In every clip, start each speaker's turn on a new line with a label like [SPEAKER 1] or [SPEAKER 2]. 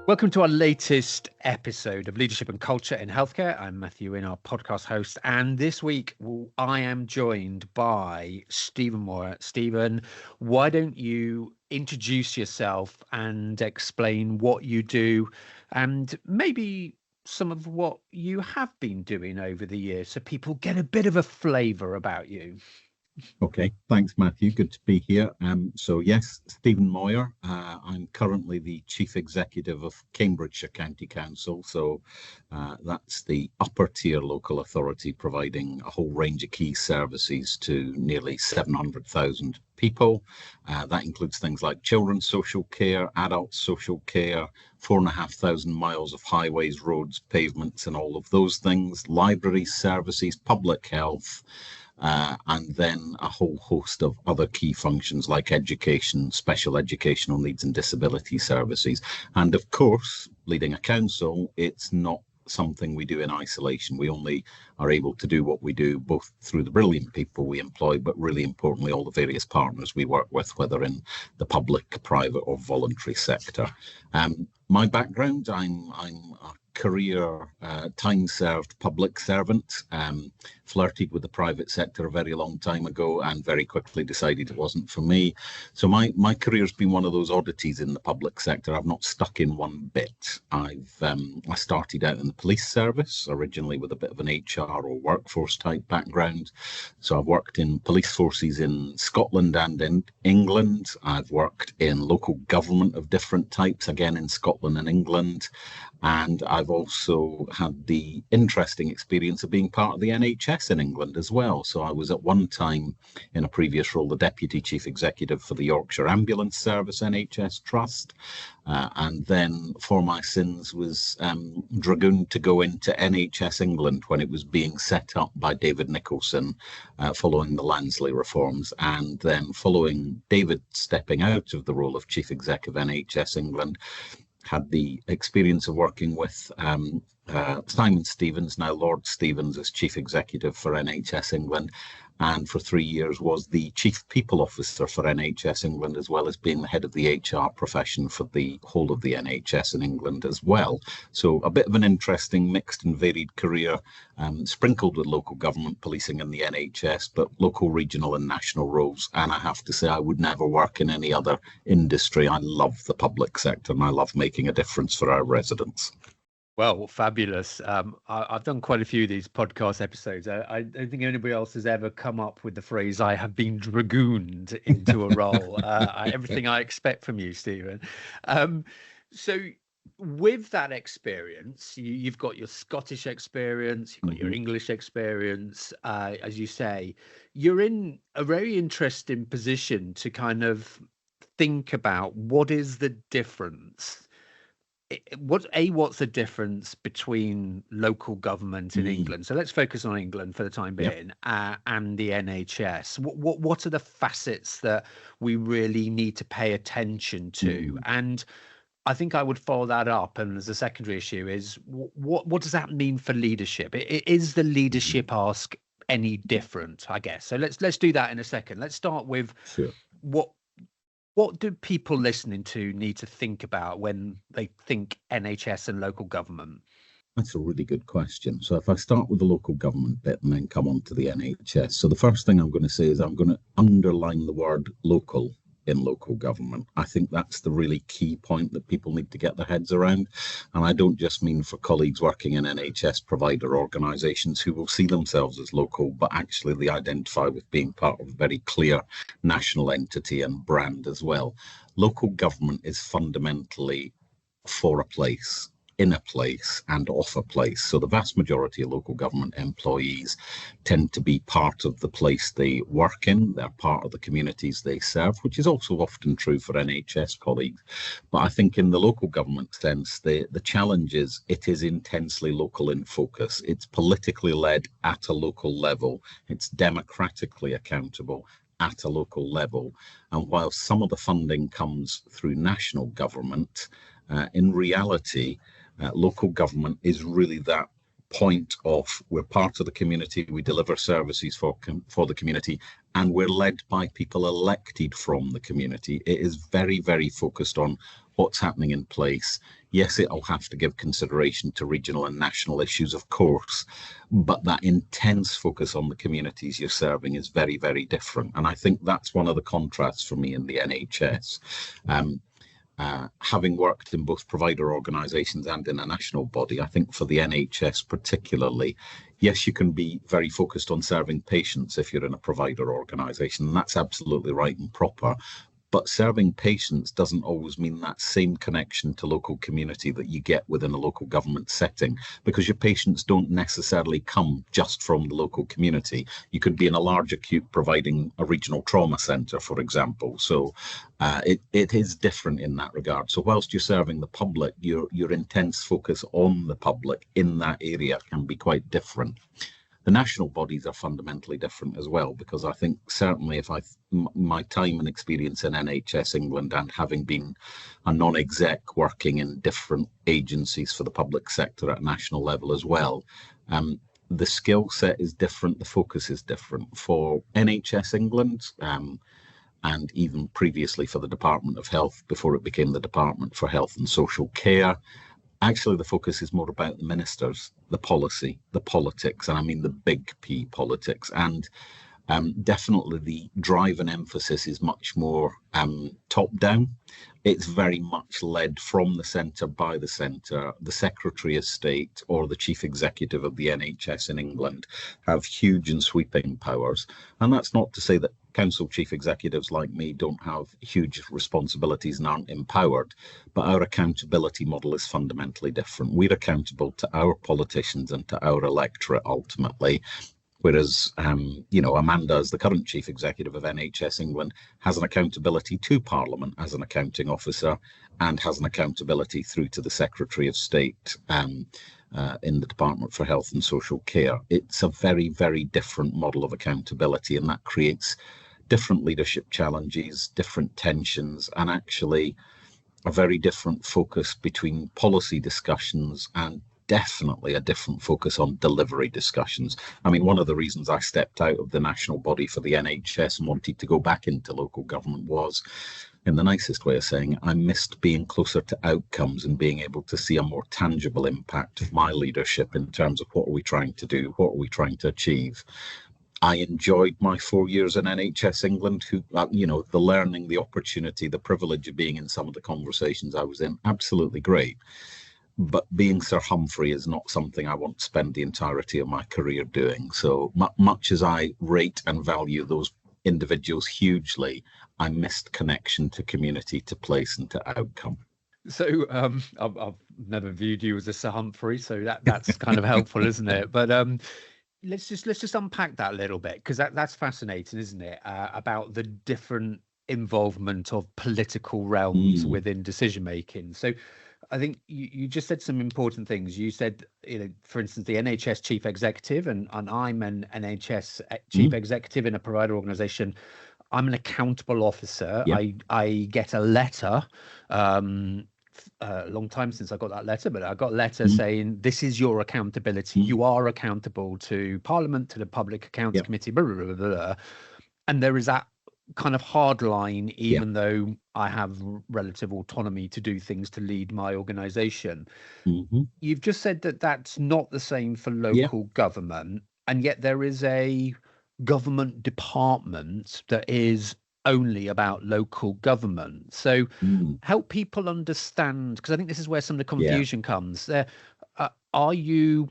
[SPEAKER 1] Welcome to our latest episode of Leadership and Culture in Healthcare. I'm Matthew Wynne, our podcast host, and this week I am joined by Stephen Moir. Stephen, why don't you introduce yourself and explain what you do and maybe some of what you have been doing over the years so people get a bit of a flavour about you.
[SPEAKER 2] Okay, thanks, Matthew. Good to be here. So yes, Stephen Moir. I'm currently the Chief Executive of Cambridgeshire County Council. So that's the upper tier local authority providing a whole range of key services to nearly 700,000 people. That includes things like children's social care, adult social care, 4,500 miles of highways, roads, pavements, and all of those things, libraries, services, public health, and then a whole host of other key functions like education, special educational needs and disability services. And of course, leading a council, it's not something we do in isolation. We only are able to do what we do both through the brilliant people we employ, but really importantly, all the various partners we work with, whether in the public, private or voluntary sector. My background, I'm a career time-served public servant, flirted with the private sector a very long time ago and very quickly decided it wasn't for me. So my career's been one of those oddities in the public sector. I've not stuck in one bit. I started out in the police service, originally with a bit of an HR or workforce type background. So I've worked in police forces in Scotland and in England. I've worked in local government of different types, again in Scotland and England. And I've also had the interesting experience of being part of the NHS in England as well. So I was at one time in a previous role, the Deputy Chief Executive for the Yorkshire Ambulance Service NHS Trust. And then for my sins was dragooned to go into NHS England when it was being set up by David Nicholson following the Lansley reforms. And then following David stepping out of the role of Chief Exec of NHS England, had the experience of working with Simon Stevens, now Lord Stevens, as Chief Executive for NHS England, and for 3 years was the Chief People Officer for NHS England, as well as being the head of the HR profession for the whole of the NHS in England as well. So a bit of an interesting mixed and varied career, sprinkled with local government, policing and the NHS, but local, regional and national roles. And I have to say, I would never work in any other industry. I love the public sector and I love making a difference for our residents.
[SPEAKER 1] Well, fabulous. I've done quite a few of these podcast episodes. I don't think anybody else has ever come up with the phrase, I have been dragooned into a role. Everything I expect from you, Stephen. So with that experience, you've got your Scottish experience, you've got your English experience, as you say, you're in a very interesting position to kind of think about what is the difference. What's the difference between local government in England? So let's focus on England for the time being, and the NHS. What are the facets that we really need to pay attention to? And I think I would follow that up, and as a secondary issue is what does that mean for leadership? Is the leadership ask any different? I guess so. Let's do that in a second. Let's start with What do people listening to need to think about when they think NHS and local government?
[SPEAKER 2] That's a really good question. So if I start with the local government bit and then come on to the NHS. So the first thing I'm going to say is I'm going to underline the word local in local government. I think that's the really key point that people need to get their heads around. And I don't just mean for colleagues working in NHS provider organisations who will see themselves as local, but actually they identify with being part of a very clear national entity and brand as well. Local government is fundamentally for a place, in a place and off a place. So the vast majority of local government employees tend to be part of the place they work in. They're part of the communities they serve, which is also often true for NHS colleagues. But I think in the local government sense, the challenge is it is intensely local in focus. It's politically led at a local level. It's democratically accountable at a local level. And while some of the funding comes through national government, in reality, local government is really that point of we're part of the community, we deliver services for the community, and we're led by people elected from the community. It is very, very focused on what's happening in place. Yes, it'll have to give consideration to regional and national issues, of course, but that intense focus on the communities you're serving is very, very different. And I think that's one of the contrasts for me in the NHS. Having worked in both provider organisations and in a national body, I think for the NHS particularly, yes, you can be very focused on serving patients if you're in a provider organisation, and that's absolutely right and proper. But serving patients doesn't always mean that same connection to local community that you get within a local government setting, because your patients don't necessarily come just from the local community. You could be in a large acute providing a regional trauma centre, for example. So it is different in that regard. So whilst you're serving the public, your intense focus on the public in that area can be quite different. The national bodies are fundamentally different as well, because I think certainly my time and experience in NHS England, and having been a non-exec working in different agencies for the public sector at national level as well, the skill set is different, the focus is different. For NHS England, and even previously for the Department of Health, before it became the Department for Health and Social Care, actually the focus is more about the ministers, the policy, the politics, and I mean the big P politics. And definitely the drive and emphasis is much more top down. It's very much led from the centre, by the centre. The Secretary of State or the Chief Executive of the NHS in England have huge and sweeping powers. And that's not to say that council chief executives like me don't have huge responsibilities and aren't empowered, but our accountability model is fundamentally different. We're accountable to our politicians and to our electorate ultimately. Whereas, Amanda, as the current Chief Executive of NHS England, has an accountability to Parliament as an accounting officer, and has an accountability through to the Secretary of State in the Department for Health and Social Care. It's a very, very different model of accountability, and that creates different leadership challenges, different tensions, and actually a very different focus between policy discussions and definitely a different focus on delivery discussions. I mean, one of the reasons I stepped out of the national body for the NHS and wanted to go back into local government was, in the nicest way of saying it, I missed being closer to outcomes and being able to see a more tangible impact of my leadership in terms of what are we trying to do, what are we trying to achieve. I enjoyed my 4 years in NHS England, the learning, the opportunity, the privilege of being in some of the conversations I was in, absolutely great. But being Sir Humphrey is not something I want to spend the entirety of my career doing. So much as I rate and value those individuals hugely, I missed connection to community, to place, and to outcome.
[SPEAKER 1] So I've never viewed you as a Sir Humphrey, so that's kind of helpful, isn't it? But let's just unpack that a little bit, because that's fascinating, isn't it? About the different involvement of political realms within decision making. So I think you just said some important things. You said, for instance, the NHS chief executive, and I'm an NHS chief executive in a provider organisation. I'm an accountable officer. Yep. I get a letter, a long time since I got that letter, but I got a letter saying, this is your accountability. You are accountable to Parliament, to the Public Accounts Committee, blah, blah, blah, blah. And there is that kind of hard line, even though I have relative autonomy to do things to lead my organisation. You've just said that that's not the same for local government, and yet there is a government department that is only about local government. So help people understand, because I think this is where some of the confusion comes. Are you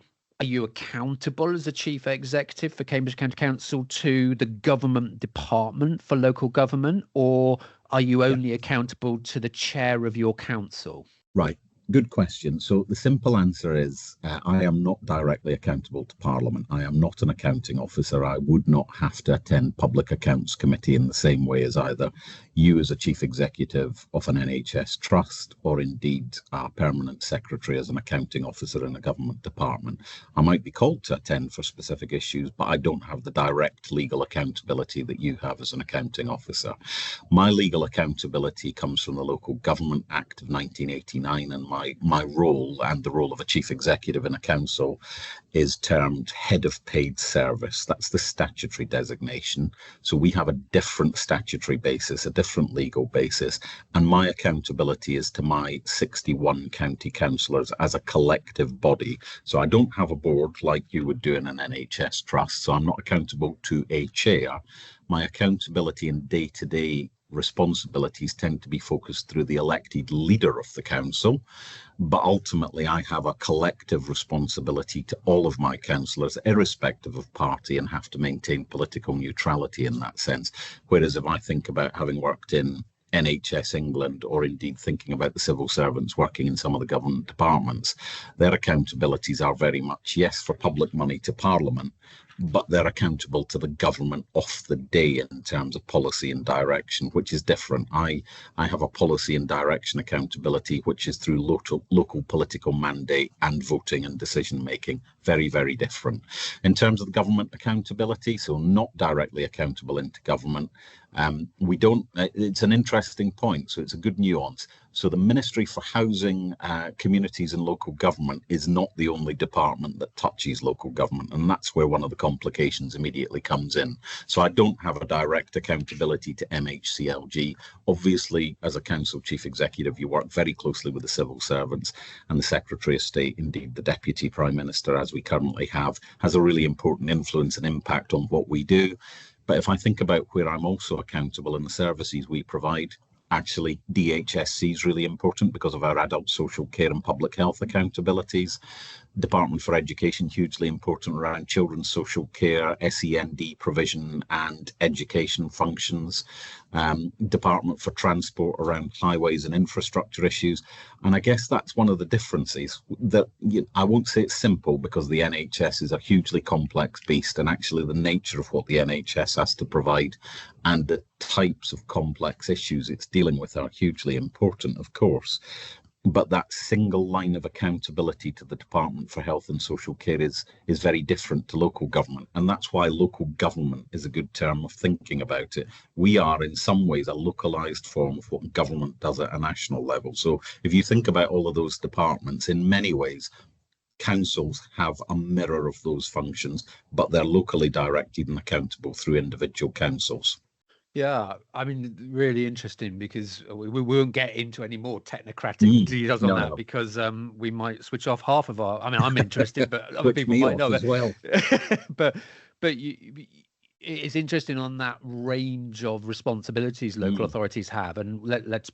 [SPEAKER 1] accountable as a chief executive for Cambridge County Council to the government department for local government, or are you only accountable to the chair of your council? Right.
[SPEAKER 2] Good question. So the simple answer is I am not directly accountable to Parliament. I am not an accounting officer. I would not have to attend Public Accounts Committee in the same way as either you as a chief executive of an NHS trust, or indeed a permanent secretary as an accounting officer in a government department. I might be called to attend for specific issues, but I don't have the direct legal accountability that you have as an accounting officer. My legal accountability comes from the Local Government Act of 1989, and my role and the role of a chief executive in a council is termed head of paid service. That's the statutory designation. So we have a different statutory basis, a different legal basis, and my accountability is to my 61 county councillors as a collective body. So I don't have a board like you would do in an NHS trust, so I'm not accountable to a chair. My accountability and day-to-day responsibilities tend to be focused through the elected leader of the council, but ultimately I have a collective responsibility to all of my councillors, irrespective of party, and have to maintain political neutrality in that sense. Whereas if I think about having worked in NHS England, or indeed thinking about the civil servants working in some of the government departments, their accountabilities are very much, yes, for public money to Parliament, but they're accountable to the government of the day in terms of policy and direction, which is different. I have a policy and direction accountability, which is through local political mandate and voting and decision making. Very, very different. In terms of the government accountability, so not directly accountable into government, we don't, it's an interesting point, so it's a good nuance. So the Ministry for Housing, Communities and Local Government is not the only department that touches local government, and that's where one of the complications immediately comes in. So I don't have a direct accountability to MHCLG. Obviously, as a council chief executive, you work very closely with the civil servants, and the Secretary of State, indeed the Deputy Prime Minister, as we currently have, has a really important influence and impact on what we do. But if I think about where I'm also accountable in the services we provide, actually DHSC is really important because of our adult social care and public health accountabilities. Department for Education, hugely important around children's social care, SEND provision and education functions. Department for Transport around highways and infrastructure issues. And I guess that's one of the differences, that I won't say it's simple, because the NHS is a hugely complex beast, and actually the nature of what the NHS has to provide and the types of complex issues it's dealing with are hugely important, of course. But that single line of accountability to the Department for Health and Social Care is very different to local government. And that's why local government is a good term of thinking about it. We are in some ways a localised form of what government does at a national level. So if you think about all of those departments, in many ways, councils have a mirror of those functions, but they're locally directed and accountable through individual councils.
[SPEAKER 1] Yeah, I mean, really interesting, because we won't get into any more technocratic details on that, because we might switch off half of our. I mean, I'm interested, but other people might not
[SPEAKER 2] as well.
[SPEAKER 1] but it's interesting on that range of responsibilities local authorities have, and let's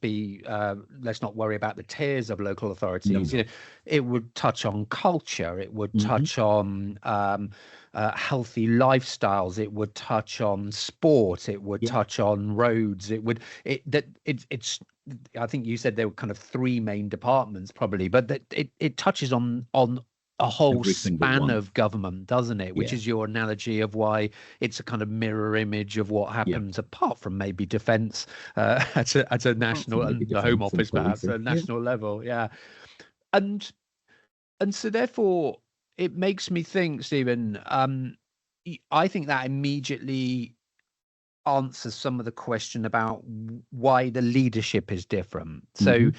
[SPEAKER 1] not worry about the tiers of local authorities. No. You know, it would touch on culture, it would touch on healthy lifestyles, it would touch on sport, it would touch on roads, it's I think you said there were kind of three main departments probably, but that it touches on a whole span of government, doesn't it? Which is your analogy of why it's a kind of mirror image of what happens, apart from maybe defence at a national, the Home Office perhaps, at a national level. And so therefore it makes me think, Stephen, I think that immediately answers some of the question about why the leadership is different. So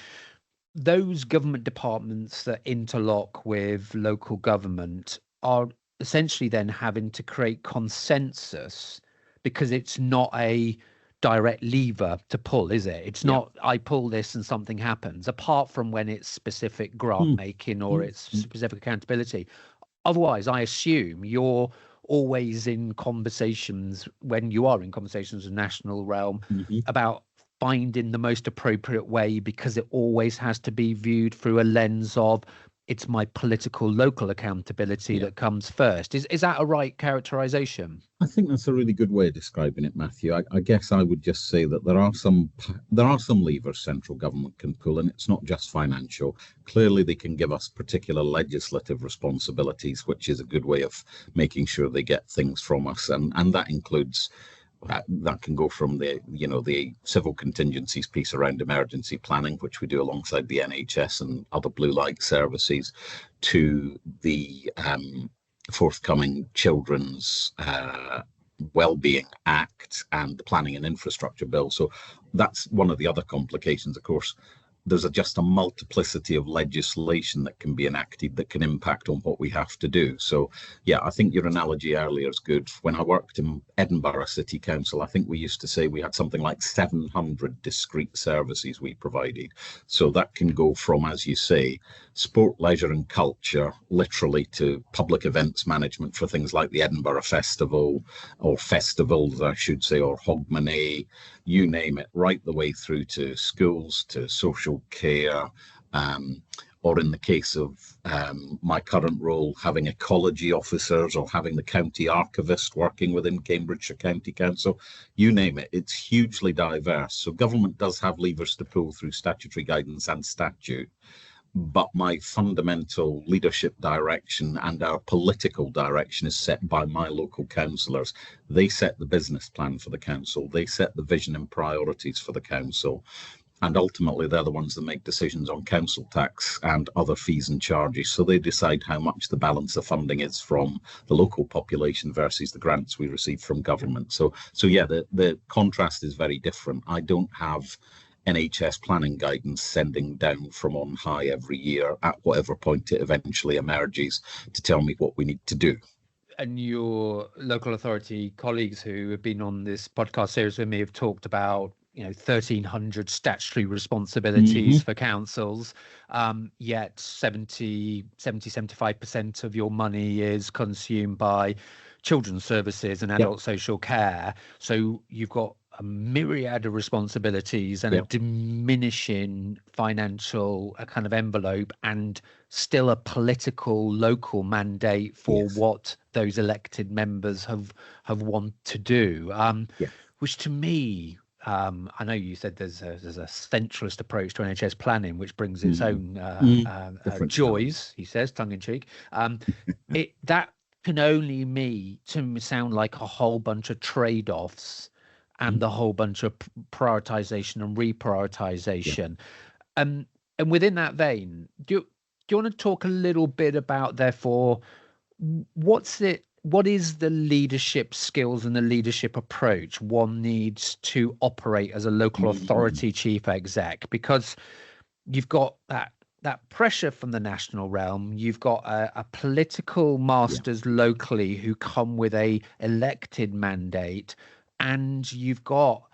[SPEAKER 1] those government departments that interlock with local government are essentially then having to create consensus, because it's not a direct lever to pull, is it? It's not I pull this and something happens, apart from when it's specific grant making or it's specific accountability. Otherwise, I assume you're always in conversations, when you are in conversations with national realm, about finding the most appropriate way, because it always has to be viewed through a lens of it's my political local accountability that comes first. Is that a right characterization?
[SPEAKER 2] I think that's a really good way of describing it, Matthew. I guess I would just say that there are some levers central government can pull, and it's not just financial. Clearly, they can give us particular legislative responsibilities, which is a good way of making sure they get things from us, and that includes. That can go from the civil contingencies piece around emergency planning, which we do alongside the NHS and other blue light services, to the forthcoming Children's Wellbeing Act and the Planning and Infrastructure Bill. So that's one of the other complications, of course. there's just a multiplicity of legislation that can be enacted that can impact on what we have to do. So, yeah, I think your analogy earlier is good. When I worked in Edinburgh City Council, I think we used to say we had something like 700 discrete services we provided. So that can go from, as you say, sport, leisure and culture, literally, to public events management for things like the Edinburgh Festival, or festivals, I should say, or Hogmanay, you name it, right the way through to schools, to social care, or in the case of my current role, having ecology officers or having the county archivist working within Cambridgeshire County Council, you name it, it's hugely diverse. So government does have levers to pull through statutory guidance and statute. But my fundamental leadership direction and our political direction is set by my local councillors. They set the business plan for the council. They set the vision and priorities for the council. And ultimately, they're the ones that make decisions on council tax and other fees and charges. So they decide how much the balance of funding is from the local population versus the grants we receive from government. So yeah, the contrast is very different. I don't have NHS planning guidance sending down from on high every year at whatever point it eventually emerges to tell me what we need to do.
[SPEAKER 1] And your local authority colleagues who have been on this podcast series with me have talked about 1,300 statutory responsibilities for councils, yet 75% of your money is consumed by children's services and adult social care. So you've got a myriad of responsibilities and a diminishing financial kind of envelope, and still a political local mandate for what those elected members have want to do, which to me, I know you said there's a centralist approach to NHS planning, which brings its own joys, he says, tongue in cheek. That can only sound like a whole bunch of trade-offs and a whole bunch of prioritization and reprioritization. And within that vein, do you want to talk a little bit about, therefore, what is the leadership skills and the leadership approach one needs to operate as a local authority chief exec? Because you've got that pressure from the national realm, you've got a political masters locally who come with a elected mandate, and you've got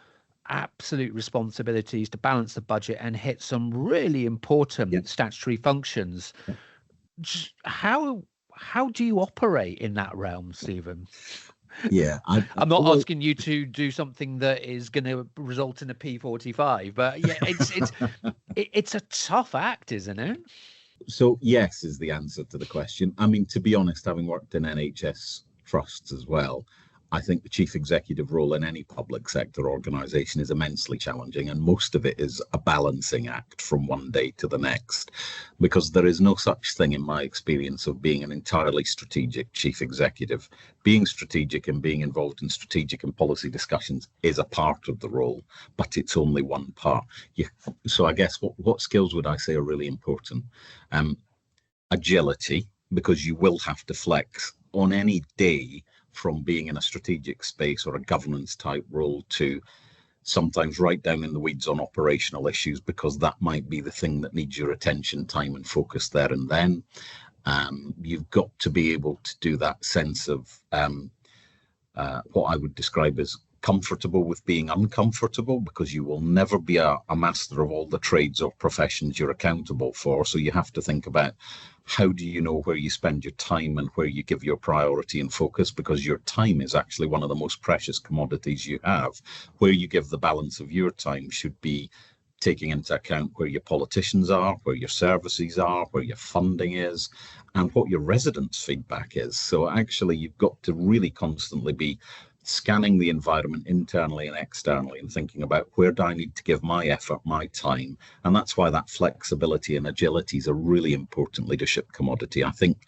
[SPEAKER 1] absolute responsibilities to balance the budget and hit some really important statutory functions. How do you operate in that realm, Stephen? I'm not asking you to do something that is going to result in a P45, but it's a tough act, isn't it?
[SPEAKER 2] So yes is the answer to the question. I mean, to be honest, having worked in NHS trusts as well, I think the chief executive role in any public sector organisation is immensely challenging, and most of it is a balancing act from one day to the next, because there is no such thing in my experience of being an entirely strategic chief executive. Being strategic and being involved in strategic and policy discussions is a part of the role, but it's only one part. So I guess what skills would I say are really important? Agility, because you will have to flex on any day from being in a strategic space or a governance type role to sometimes right down in the weeds on operational issues, because that might be the thing that needs your attention, time and focus there and then. You've got to be able to do that sense of what I would describe as comfortable with being uncomfortable, because you will never be a master of all the trades or professions you're accountable for. So you have to think about, how do you know where you spend your time and where you give your priority and focus? Because your time is actually one of the most precious commodities you have. Where you give the balance of your time should be taking into account where your politicians are, where your services are, where your funding is, and what your residents' feedback is. So actually, you've got to really constantly be scanning the environment internally and externally and thinking about, where do I need to give my effort, my time? And that's why that flexibility and agility is a really important leadership commodity. I think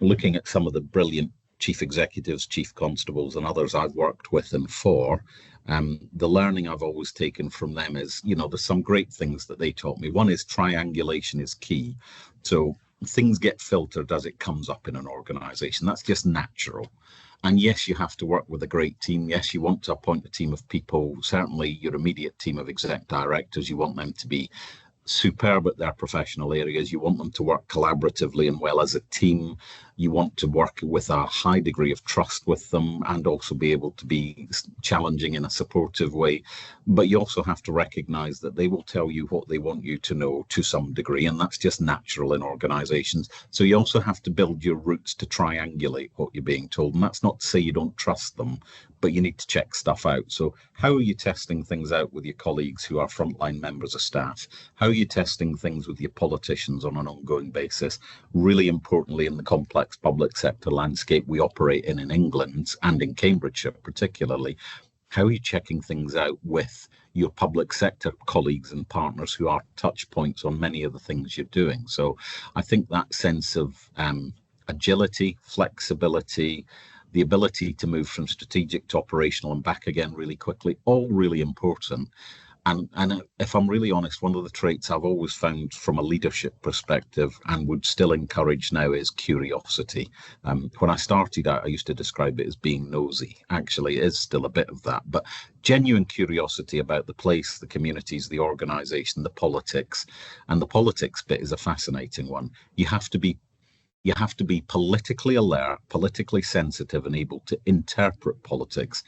[SPEAKER 2] looking at some of the brilliant chief executives, chief constables and others I've worked with and for, the learning I've always taken from them is, there's some great things that they taught me. One is triangulation is key. So things get filtered as it comes up in an organization. That's just natural. And yes, you have to work with a great team. Yes, you want to appoint a team of people. Certainly your immediate team of exec directors, you want them to be superb at their professional areas. You want them to work collaboratively and well as a team. You want to work with a high degree of trust with them and also be able to be challenging in a supportive way. But you also have to recognize that they will tell you what they want you to know to some degree, and that's just natural in organizations. So you also have to build your roots to triangulate what you're being told. And that's not to say you don't trust them, but you need to check stuff out. So how are you testing things out with your colleagues who are frontline members of staff? How are you testing things with your politicians on an ongoing basis? Really importantly, in the complex public sector landscape we operate in England and in Cambridgeshire particularly, how are you checking things out with your public sector colleagues and partners who are touch points on many of the things you're doing? So I think that sense of agility, flexibility, the ability to move from strategic to operational and back again really quickly, all really important. And if I'm really honest, one of the traits I've always found from a leadership perspective and would still encourage now is curiosity. When I started out, I used to describe it as being nosy. Actually, it is still a bit of that, but genuine curiosity about the place, the communities, the organisation, the politics. And the politics bit is a fascinating one. You have to be politically alert, politically sensitive, and able to interpret politics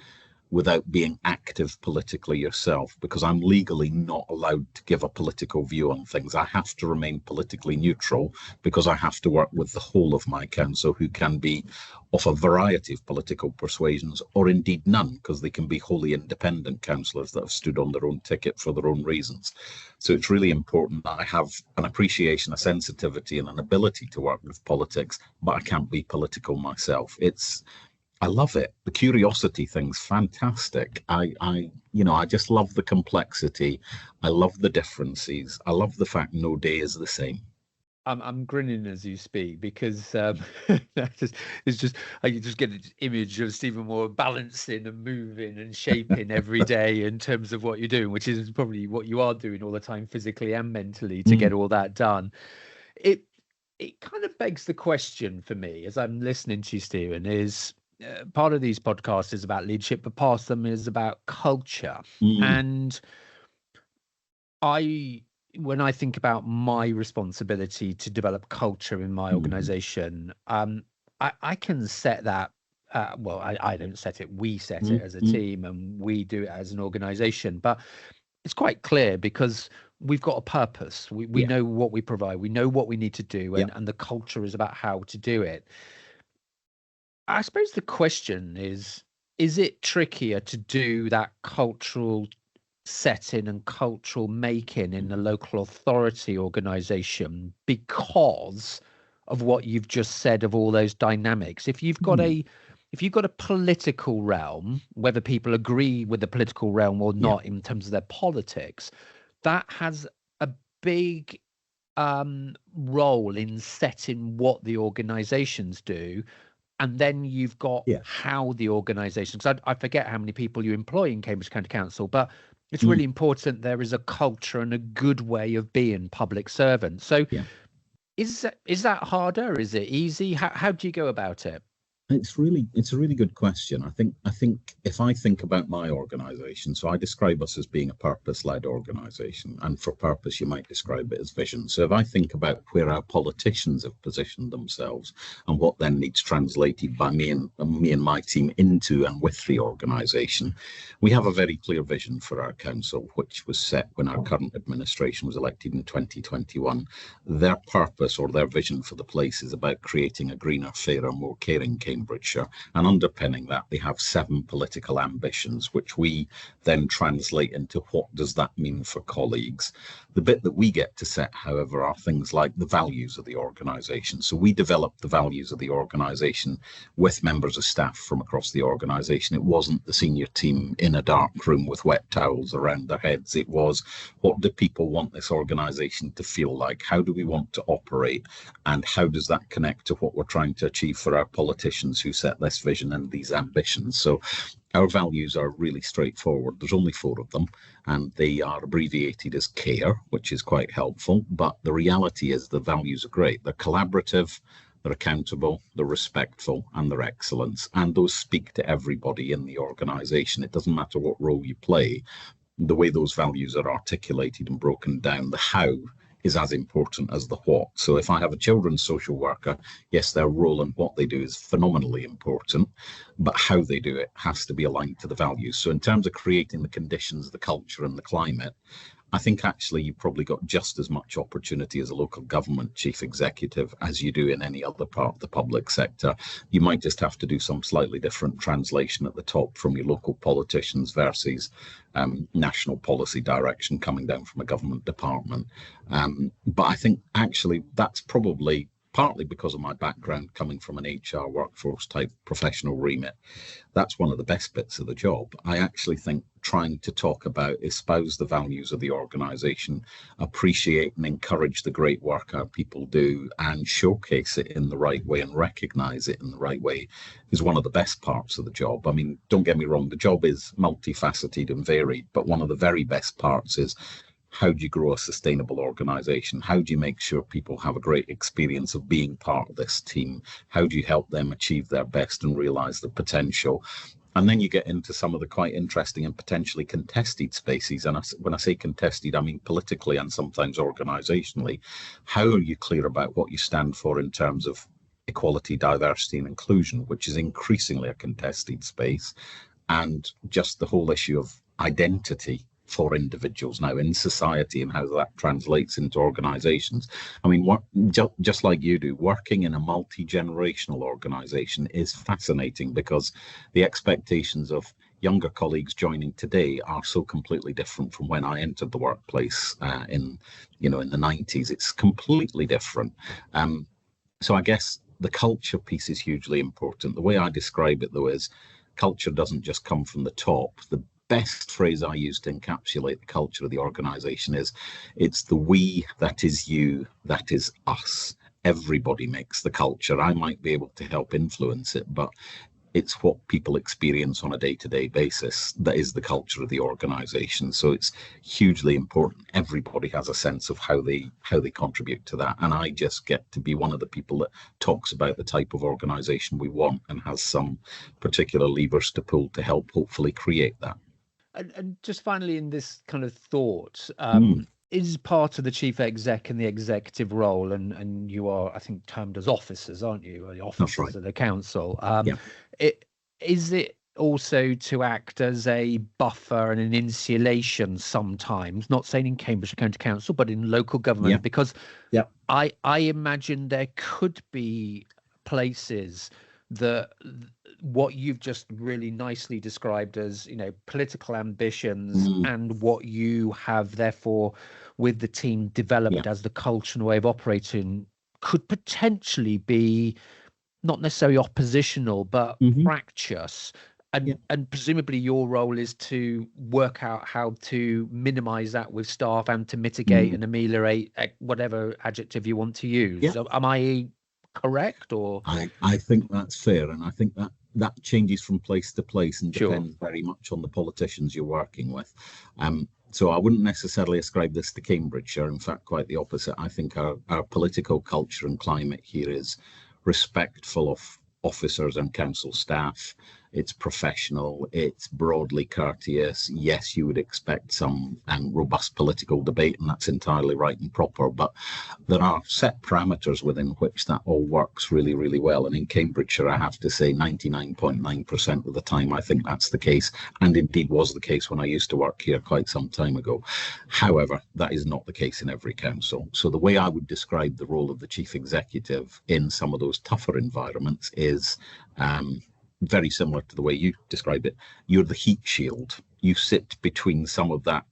[SPEAKER 2] without being active politically yourself, because I'm legally not allowed to give a political view on things. I have to remain politically neutral because I have to work with the whole of my council, who can be of a variety of political persuasions, or indeed none, because they can be wholly independent councillors that have stood on their own ticket for their own reasons. So it's really important that I have an appreciation, a sensitivity, and an ability to work with politics, but I can't be political myself. I love it. The curiosity thing's fantastic. I just love the complexity. I love the differences. I love the fact no day is the same.
[SPEAKER 1] I'm grinning as you speak because I just get an image of Stephen Moir balancing and moving and shaping every day in terms of what you're doing, which is probably what you are doing all the time, physically and mentally, to get all that done. It kind of begs the question for me as I'm listening to you, Stephen, is part of these podcasts is about leadership, but part of them is about culture. And when I think about my responsibility to develop culture in my organization, I can set that. I don't set it. We set it as a team, and we do it as an organization. But it's quite clear because we've got a purpose. We know what we provide. We know what we need to do, and the culture is about how to do it. I suppose the question is it trickier to do that cultural setting and cultural making in a local authority organisation because of what you've just said of all those dynamics? If you've got a political realm, whether people agree with the political realm or not in terms of their politics, that has a big role in setting what the organisations do. And then you've got how the organisation, because I forget how many people you employ in Cambridge County Council, but it's really important there is a culture and a good way of being public servants. So is that harder? Is it easy? How do you go about it?
[SPEAKER 2] It's a really good question. I think if I think about my organisation, so I describe us as being a purpose-led organisation, and for purpose you might describe it as vision. So if I think about where our politicians have positioned themselves and what then needs translated by me and my team into and with the organisation, we have a very clear vision for our council, which was set when our current administration was elected in 2021. Their purpose or their vision for the place is about creating a greener, fairer, more caring Cambridgeshire, and underpinning that they have 7 political ambitions, which we then translate into what does that mean for colleagues. The bit that we get to set, however, are things like the values of the organisation. So we developed the values of the organisation with members of staff from across the organisation. It wasn't the senior team in a dark room with wet towels around their heads. It was, what do people want this organisation to feel like? How do we want to operate? And how does that connect to what we're trying to achieve for our politicians who set this vision and these ambitions? So our values are really straightforward. There's only 4 of them, and they are abbreviated as CARE, which is quite helpful. But the reality is the values are great. They're collaborative, they're accountable, they're respectful, and they're excellence. And those speak to everybody in the organisation. It doesn't matter what role you play. the way those values are articulated and broken down, the how is as important as the what. So if I have a children's social worker, yes, their role and what they do is phenomenally important, but how they do it has to be aligned to the values. So in terms of creating the conditions, the culture and the climate, I think actually you've probably got just as much opportunity as a local government chief executive as you do in any other part of the public sector. You might just have to do some slightly different translation at the top from your local politicians versus national policy direction coming down from a government department. But I think actually that's probably partly because of my background coming from an HR workforce type professional remit. That's one of the best bits of the job. I actually think trying to talk about, espouse the values of the organisation, appreciate and encourage the great work our people do and showcase it in the right way and recognise it in the right way is one of the best parts of the job. I mean, don't get me wrong, the job is multifaceted and varied, but one of the very best parts is how do you grow a sustainable organisation? How do you make sure people have a great experience of being part of this team? How do you help them achieve their best and realise their potential? And then you get into some of the quite interesting and potentially contested spaces. And when I say contested, I mean politically and sometimes organisationally. How are you clear about what you stand for in terms of equality, diversity and inclusion, which is increasingly a contested space, and just the whole issue of identity for individuals now in society and how that translates into organisations. I mean, just like you do, working in a multi-generational organisation is fascinating because the expectations of younger colleagues joining today are so completely different from when I entered the workplace in the 90s. It's completely different. So I guess the culture piece is hugely important. The way I describe it, though, is culture doesn't just come from the top. The best phrase I use to encapsulate the culture of the organisation is, it's the we that is you, that is us. Everybody makes the culture. I might be able to help influence it, but it's what people experience on a day-to-day basis that is the culture of the organisation. So it's hugely important. Everybody has a sense of how they contribute to that. And I just get to be one of the people that talks about the type of organisation we want and has some particular levers to pull to help hopefully create that.
[SPEAKER 1] And just finally, in this kind of thought, is part of the chief exec and the executive role, and you are, I think, termed as officers, aren't you? Or the officers
[SPEAKER 2] right.
[SPEAKER 1] of the council. Is it also to act as a buffer and an insulation sometimes, not saying in Cambridgeshire County Council, but in local government? Because I imagine there could be places that what you've just really nicely described as, political ambitions and what you have therefore with the team developed as the culture and way of operating could potentially be not necessarily oppositional, but fractious. And presumably your role is to work out how to minimize that with staff and to mitigate and ameliorate whatever adjective you want to use. So am I correct? Or
[SPEAKER 2] I think that's fair, and I think that changes from place to place and depends very much on the politicians you're working with. So I wouldn't necessarily ascribe this to Cambridgeshire. In fact, quite the opposite. I think our political culture and climate here is respectful of officers and council staff. It's professional, it's broadly courteous. Yes, you would expect some robust political debate, and that's entirely right and proper, but there are set parameters within which that all works really, really well. And in Cambridgeshire, I have to say 99.9% of the time, I think that's the case, and indeed was the case when I used to work here quite some time ago. However, that is not the case in every council. So the way I would describe the role of the chief executive in some of those tougher environments is very similar to the way you described it. You're the heat shield. You sit between some of that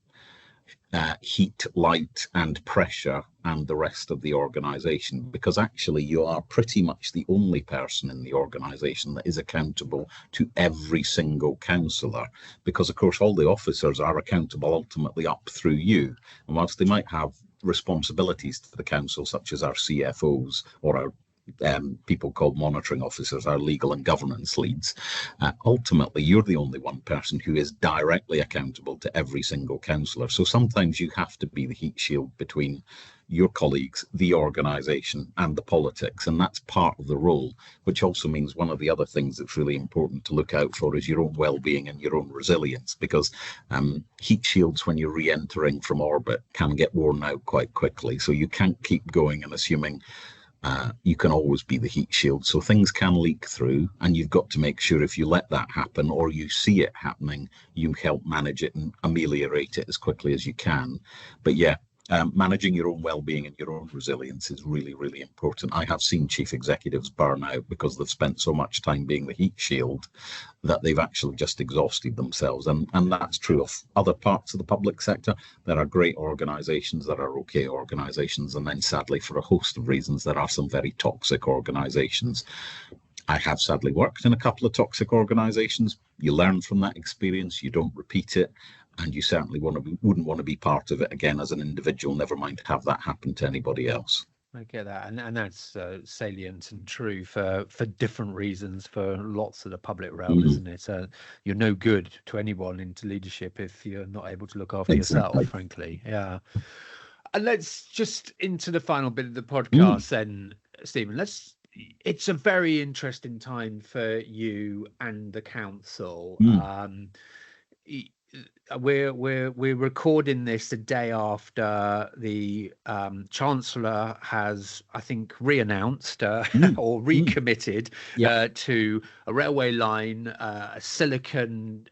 [SPEAKER 2] heat, light and pressure and the rest of the organisation, because actually you are pretty much the only person in the organisation that is accountable to every single councillor, because of course all the officers are accountable ultimately up through you. And whilst they might have responsibilities to the council, such as our CFOs or our people called monitoring officers, our legal and governance leads, ultimately you're the only one person who is directly accountable to every single councillor. So sometimes you have to be the heat shield between your colleagues, the organisation and the politics. And that's part of the role, which also means one of the other things that's really important to look out for is your own well-being and your own resilience, because heat shields, when you're re-entering from orbit, can get worn out quite quickly. So you can't keep going and assuming you can always be the heat shield. So things can leak through, and you've got to make sure if you let that happen or you see it happening, you help manage it and ameliorate it as quickly as you can. But yeah, managing your own well-being and your own resilience is really, really important. I have seen chief executives burn out because they've spent so much time being the heat shield that they've actually just exhausted themselves. And that's true of other parts of the public sector. There are great organisations that are okay organisations, and then sadly, for a host of reasons, there are some very toxic organisations. I have sadly worked in a couple of toxic organisations. You learn from that experience, you don't repeat it, and you certainly wouldn't want to be part of it again as an individual, never mind have that happen to anybody else.
[SPEAKER 1] I get that, and that's salient and true for different reasons for lots of the public realm, isn't it? You're no good to anyone into leadership if you're not able to look after yourself, frankly. Yeah. And let's just into the final bit of the podcast then, Stephen. It's a very interesting time for you and the council. We're recording this the day after the Chancellor has, I think, re-announced or recommitted to a railway line, a silicon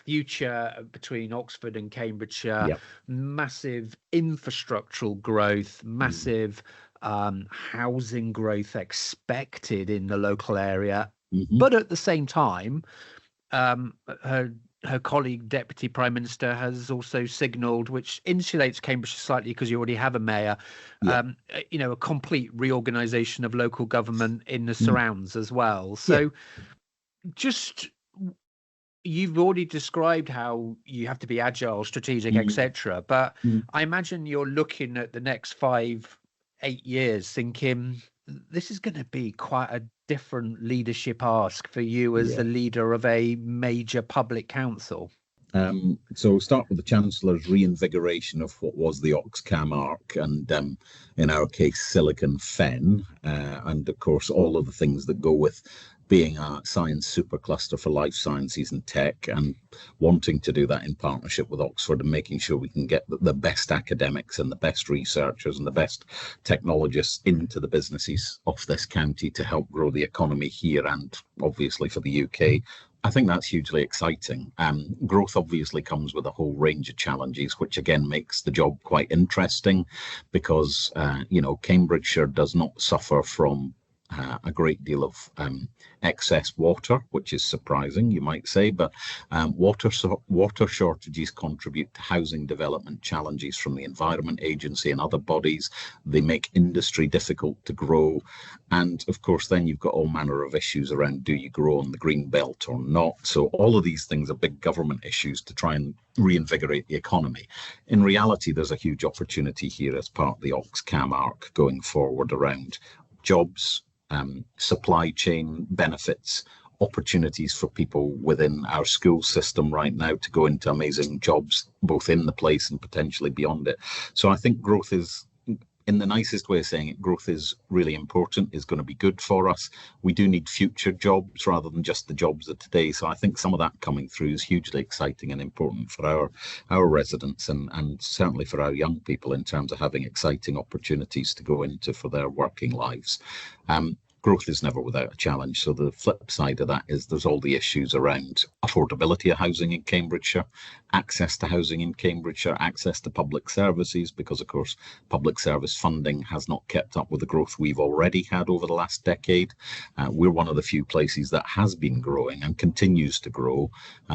[SPEAKER 1] future between Oxford and Cambridgeshire, massive infrastructural growth, massive housing growth expected in the local area. But at the same time, her colleague, Deputy Prime Minister, has also signalled, which insulates Cambridgeshire slightly because you already have a mayor, a complete reorganisation of local government in the surrounds as well. So just, you've already described how you have to be agile, strategic, etc. But I imagine you're looking at the next 5-8 years thinking, this is going to be quite a different leadership ask for you as the leader of a major public council.
[SPEAKER 2] So start with the Chancellor's reinvigoration of what was the Oxcam arc, and in our case, Silicon Fen, and of course all of the things that go with being a science supercluster for life sciences and tech, and wanting to do that in partnership with Oxford and making sure we can get the best academics and the best researchers and the best technologists into the businesses of this county to help grow the economy here and obviously for the UK. I think that's hugely exciting. Growth obviously comes with a whole range of challenges, which again makes the job quite interesting because, Cambridgeshire does not suffer from a great deal of excess water, which is surprising, you might say, but water shortages contribute to housing development challenges from the Environment Agency and other bodies. They make industry difficult to grow, and of course then you've got all manner of issues around, do you grow on the green belt or not? So all of these things are big government issues to try and reinvigorate the economy. In reality, there's a huge opportunity here as part of the Oxcam arc going forward around jobs, supply chain benefits, opportunities for people within our school system right now to go into amazing jobs, both in the place and potentially beyond it. So I think growth is, in the nicest way of saying it, growth is really important, is going to be good for us. We do need future jobs rather than just the jobs of today. So I think some of that coming through is hugely exciting and important for our residents and certainly for our young people in terms of having exciting opportunities to go into for their working lives. Growth is never without a challenge. So the flip side of that is there's all the issues around affordability of housing in Cambridgeshire, access to housing in Cambridgeshire, access to public services, because of course public service funding has not kept up with the growth we've already had over the last decade. We're one of the few places that has been growing and continues to grow.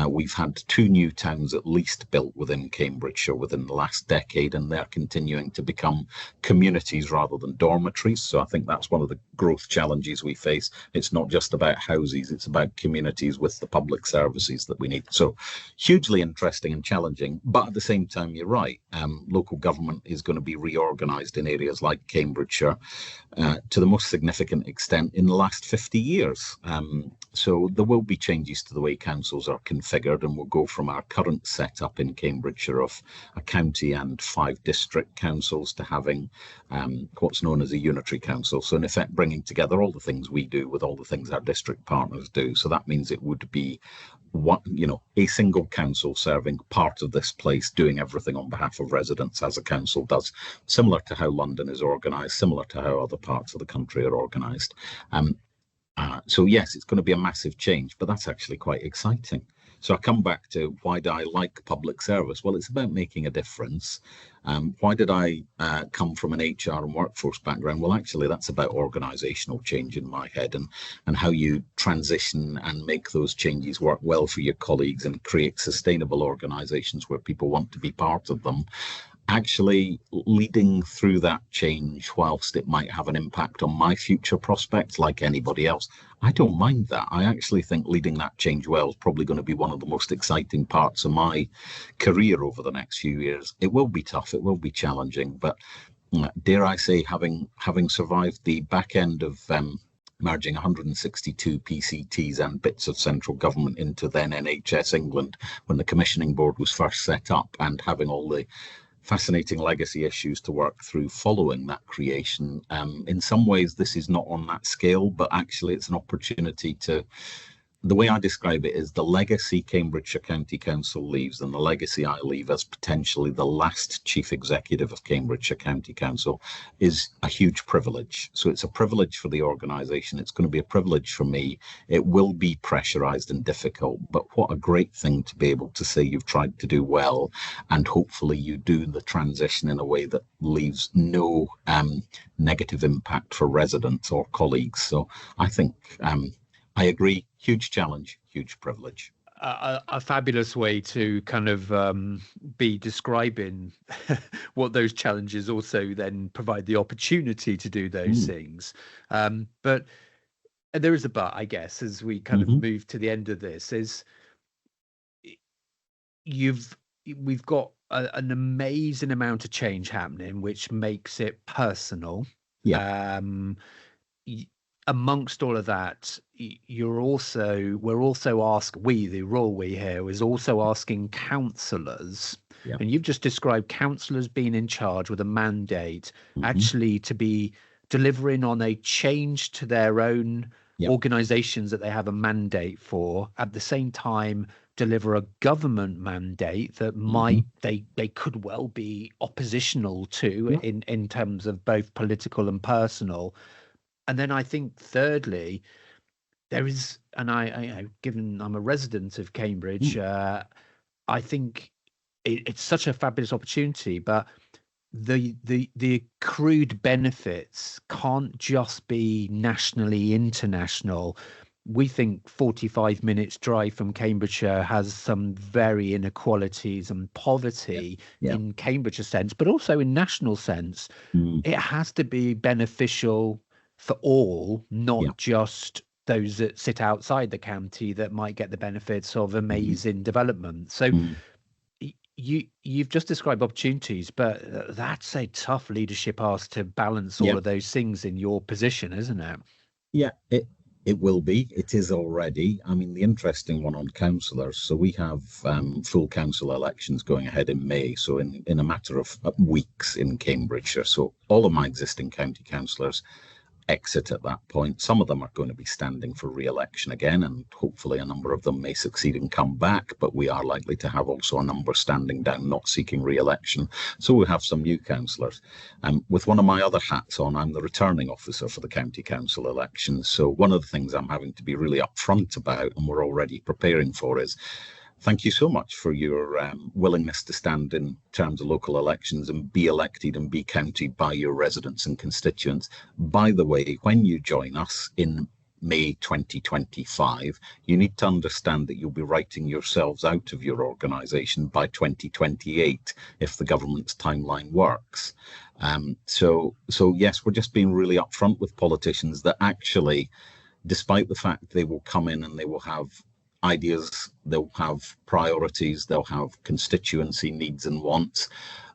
[SPEAKER 2] We've had 2 new towns at least built within Cambridgeshire within the last decade, and they're continuing to become communities rather than dormitories. So I think that's one of the growth challenges we face. It's not just about houses, it's about communities with the public services that we need. So hugely interesting and challenging, but at the same time, you're right. Local government is going to be reorganised in areas like Cambridgeshire to the most significant extent in the last 50 years. So there will be changes to the way councils are configured, and we'll go from our current setup in Cambridgeshire of a county and 5 district councils to having what's known as a unitary council. So in effect, bringing together all the things we do with all the things our district partners do. So that means it would be a single council serving part of this place, doing everything on behalf of residents as a council does, similar to how London is organised, similar to how other parts of the country are organised. So yes, it's going to be a massive change, but that's actually quite exciting. So I come back to, why do I like public service? Well, it's about making a difference. Why did I come from an HR and workforce background? Well, actually, that's about organisational change in my head, and how you transition and make those changes work well for your colleagues and create sustainable organisations where people want to be part of them. Actually leading through that change, whilst it might have an impact on my future prospects like anybody else, I don't mind that. I actually think leading that change well is probably going to be one of the most exciting parts of my career over the next few years. It will be tough, it will be challenging, but dare I say, having survived the back end of merging 162 PCTs and bits of central government into then NHS England when the commissioning board was first set up, and having all the fascinating legacy issues to work through following that creation. In some ways, this is not on that scale, but actually it's an opportunity to, the way I describe it is, the legacy Cambridgeshire County Council leaves, and the legacy I leave as potentially the last chief executive of Cambridgeshire County Council, is a huge privilege. So it's a privilege for the organisation. It's going to be a privilege for me. It will be pressurised and difficult, but what a great thing to be able to say you've tried to do well, and hopefully you do the transition in a way that leaves no negative impact for residents or colleagues. So I think I agree. Huge challenge, huge privilege.
[SPEAKER 1] A fabulous way to kind of be describing what those challenges also then provide the opportunity to do those things. But there is a but, I guess, as we kind of move to the end of this, is we've got an amazing amount of change happening, which makes it personal.
[SPEAKER 2] Yeah.
[SPEAKER 1] Amongst all of that, we're also asking, the royal we here is also asking councillors, and you've just described councillors being in charge with a mandate, actually to be delivering on a change to their own organisations that they have a mandate for, at the same time deliver a government mandate that they could well be oppositional to in terms of both political and personal. And then I think thirdly, there is, and given I'm a resident of Cambridge, I think it's such a fabulous opportunity, but the accrued benefits can't just be nationally, international. We think 45 minutes drive from Cambridgeshire has some very inequalities and poverty in Cambridgeshire sense, but also in national sense. It has to be beneficial for all, not just those that sit outside the county that might get the benefits of amazing development. So you've just described opportunities, but that's a tough leadership ask to balance all of those things in your position, isn't it?
[SPEAKER 2] Yeah, it will be. It is already. I mean, the interesting one on councillors. So we have full council elections going ahead in May. So in a matter of weeks in Cambridgeshire. So all of my existing county councillors exit at that point. Some of them are going to be standing for re-election again, and hopefully a number of them may succeed and come back, but we are likely to have also a number standing down, not seeking re-election. So we have some new councillors. With one of my other hats on, I'm the returning officer for the county council elections. So one of the things I'm having to be really upfront about, and we're already preparing for, is thank you so much for your willingness to stand in terms of local elections and be elected and be counted by your residents and constituents. By the way, when you join us in May 2025, you need to understand that you'll be writing yourselves out of your organisation by 2028 if the government's timeline works. So yes, we're just being really upfront with politicians that actually, despite the fact they will come in and they will have ideas, they'll have priorities, they'll have constituency needs and wants,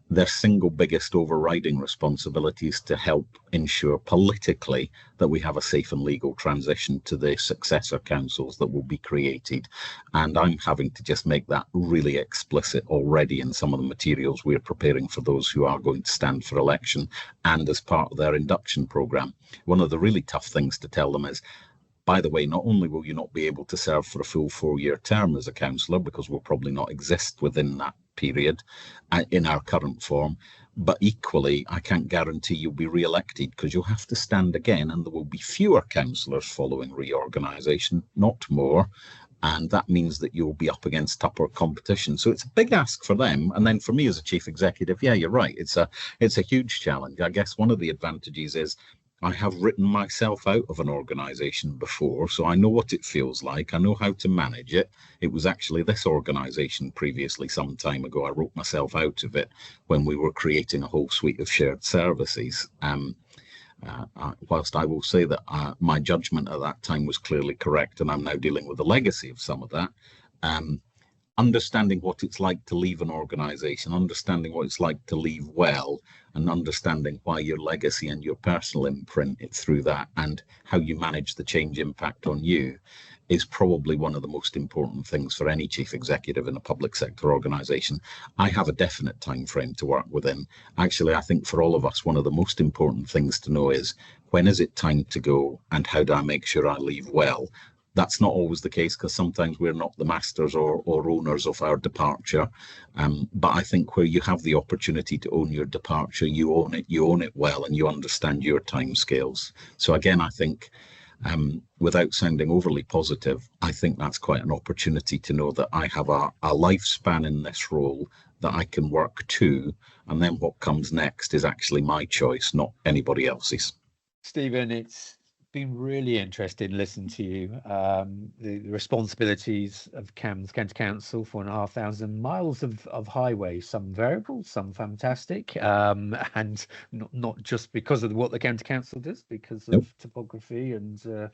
[SPEAKER 2] their single biggest overriding responsibility is to help ensure politically that we have a safe and legal transition to the successor councils that will be created. And I'm having to just make that really explicit already in some of the materials we're preparing for those who are going to stand for election and as part of their induction programme. One of the really tough things to tell them is, by the way, not only will you not be able to serve for a full 4-year term as a councillor, because we'll probably not exist within that period in our current form, but equally, I can't guarantee you'll be re-elected because you'll have to stand again, and there will be fewer councillors following reorganisation, not more. And that means that you'll be up against tougher competition. So it's a big ask for them. And then for me as a chief executive, yeah, you're right. It's a huge challenge. I guess one of the advantages is I have written myself out of an organisation before, so I know what it feels like. I know how to manage it. It was actually this organisation previously, some time ago, I wrote myself out of it when we were creating a whole suite of shared services. Whilst I will say that my judgment at that time was clearly correct, and I'm now dealing with the legacy of some of that, understanding what it's like to leave an organisation, understanding what it's like to leave well, and understanding why your legacy and your personal imprint through that and how you manage the change impact on you is probably one of the most important things for any chief executive in a public sector organisation. I have a definite time frame to work within. Actually, I think for all of us, one of the most important things to know is, when is it time to go and how do I make sure I leave well? That's not always the case because sometimes we're not the masters or owners of our departure. But I think where you have the opportunity to own your departure, you own it well, and you understand your timescales. So again, I think without sounding overly positive, I think that's quite an opportunity to know that I have a lifespan in this role that I can work to, and then what comes next is actually my choice, not anybody else's.
[SPEAKER 1] Stephen, it's been really interesting listening to you. The responsibilities of Cambs County Council, 4,500 miles of highway, some variable, some fantastic, and not just because of what the county council does, because of topography and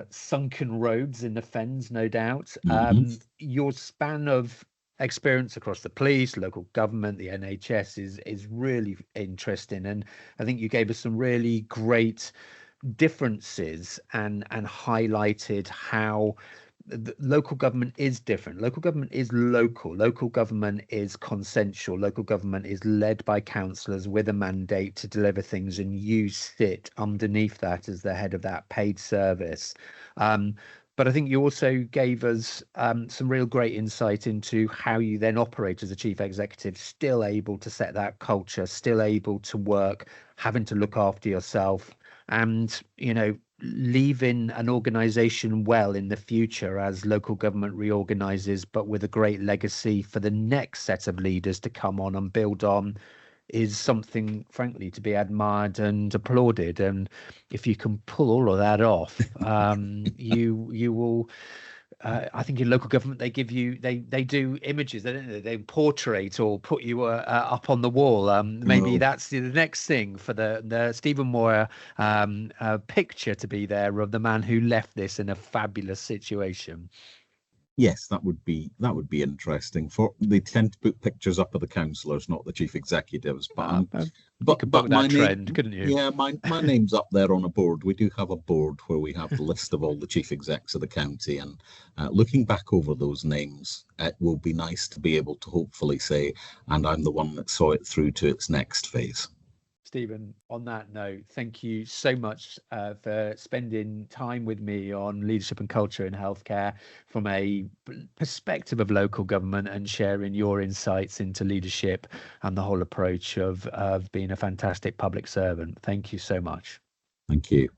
[SPEAKER 1] sunken roads in the fens, no doubt. Your span of experience across the police, local government, the NHS is really interesting, and I think you gave us some really great differences and highlighted how the local government is different. Local government is local. Local government is consensual. Local government is led by councillors with a mandate to deliver things, and you sit underneath that as the head of that paid service. But I think you also gave us some real great insight into how you then operate as a chief executive, still able to set that culture, still able to work, having to look after yourself, and, you know, leaving an organisation well in the future as local government reorganises, but with a great legacy for the next set of leaders to come on and build on, is something, frankly, to be admired and applauded. And if you can pull all of that off, you will. I think in local government they give you they do images, they portrait or put you up on the wall. Maybe that's the next thing for the Stephen Moir picture to be there of the man who left this in a fabulous situation.
[SPEAKER 2] Yes, that would be interesting. They tend to put pictures up of the councillors, not the chief executives. But my trend, couldn't you? Yeah, my name's up there on a board. We do have a board where we have the list of all the chief execs of the county, and looking back over those names, it will be nice to be able to hopefully say, and I'm the one that saw it through to its next phase.
[SPEAKER 1] Stephen, on that note, thank you so much for spending time with me on leadership and culture in healthcare from a perspective of local government, and sharing your insights into leadership and the whole approach of being a fantastic public servant. Thank you so much.
[SPEAKER 2] Thank you.